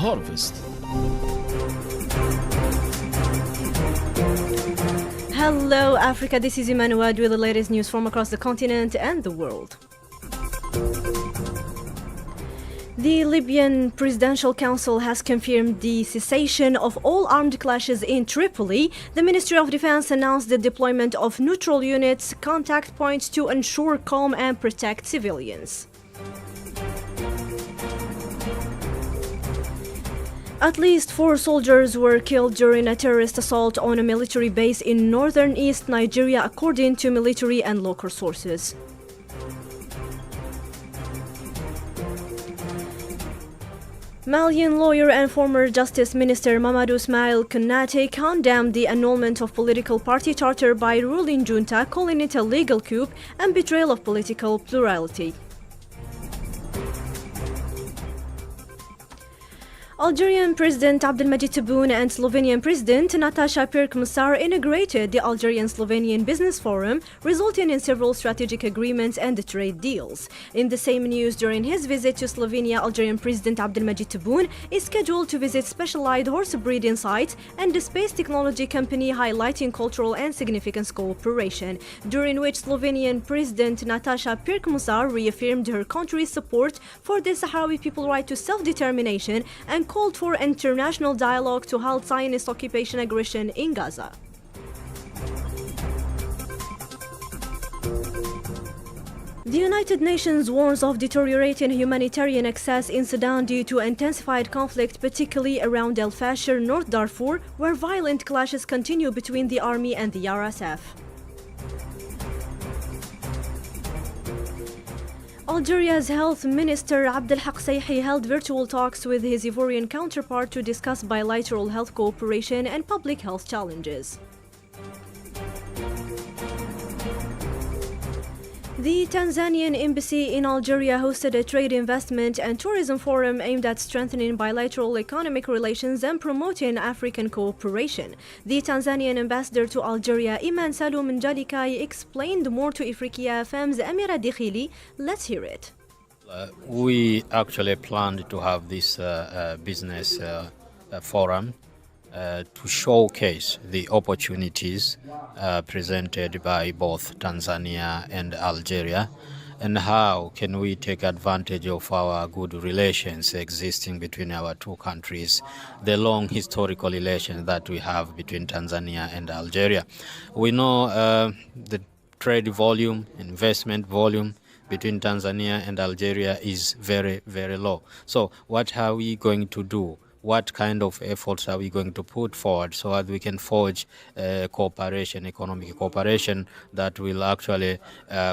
harvest. Hello Africa, this is Imane Nouad with the latest news from across the continent and the world. The Libyan Presidential Council has confirmed the cessation of all armed clashes in Tripoli. The Ministry of Defense announced the deployment of neutral units, contact points to ensure calm and protect civilians. At least 4 soldiers were killed during a terrorist assault on a military base in northern East Nigeria, according to military and local sources. Malian lawyer and former Justice Minister Mamadou Ismail Konaté condemned the annulment of political party charter by ruling junta, calling it a legal coup and betrayal of political plurality. Algerian President Abdelmadjid Tebboune and Slovenian President Nataša Pirc-Musar inaugurated the Algerian-Slovenian Business Forum, resulting in several strategic agreements and trade deals. In the same news, during his visit to Slovenia, Algerian President Abdelmadjid Tebboune is scheduled to visit specialized horse breeding sites and the space technology company, highlighting cultural and significant cooperation, during which Slovenian President Nataša Pirc-Musar reaffirmed her country's support for the Sahrawi people's right to self-determination and called for international dialogue to halt Zionist occupation aggression in Gaza. The United Nations warns of deteriorating humanitarian access in Sudan due to intensified conflict, particularly around El Fasher, North Darfur, where violent clashes continue between the army and the RSF. Algeria's Health Minister Abdelhak Saihi held virtual talks with his Ivorian counterpart to discuss bilateral health cooperation and public health challenges. The Tanzanian embassy in Algeria hosted a trade, investment and tourism forum aimed at strengthening bilateral economic relations and promoting African cooperation. The Tanzanian ambassador to Algeria, Iman Salum Njalikai, explained more to Ifriqiya FM's Amira Dikhili. Let's hear it. We actually planned to have this business forum to showcase the opportunities presented by both Tanzania and Algeria, and how can we take advantage of our good relations existing between our two countries, the long historical relations that we have between Tanzania and Algeria. We know the trade volume, investment volume between Tanzania and Algeria is very, very low. So what are we going to do? What kind of efforts are we going to put forward so that we can forge cooperation, economic cooperation that will actually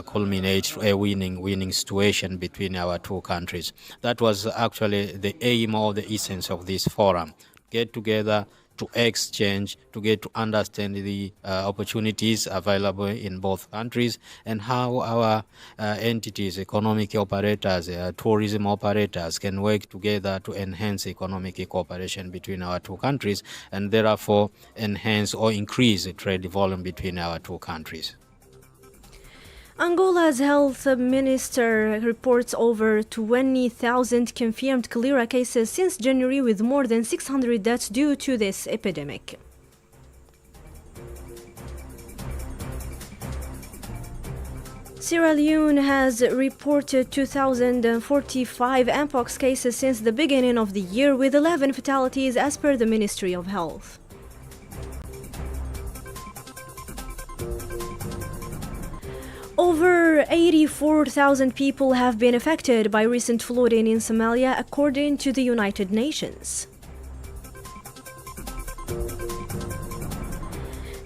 culminate a winning situation between our two countries? That was actually the aim or the essence of this forum. Get together to exchange, to get to understand the opportunities available in both countries and how our entities, economic operators, tourism operators can work together to enhance economic cooperation between our two countries and therefore enhance or increase the trade volume between our two countries. Angola's health minister reports over 20,000 confirmed cholera cases since January, with more than 600 deaths due to this epidemic. Sierra Leone has reported 2,045 mpox cases since the beginning of the year, with 11 fatalities as per the Ministry of Health. Over 84,000 people have been affected by recent flooding in Somalia, according to the United Nations.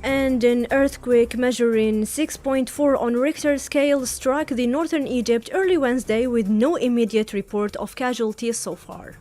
And an earthquake measuring 6.4 on Richter scale struck the northern Egypt early Wednesday, with no immediate report of casualties so far.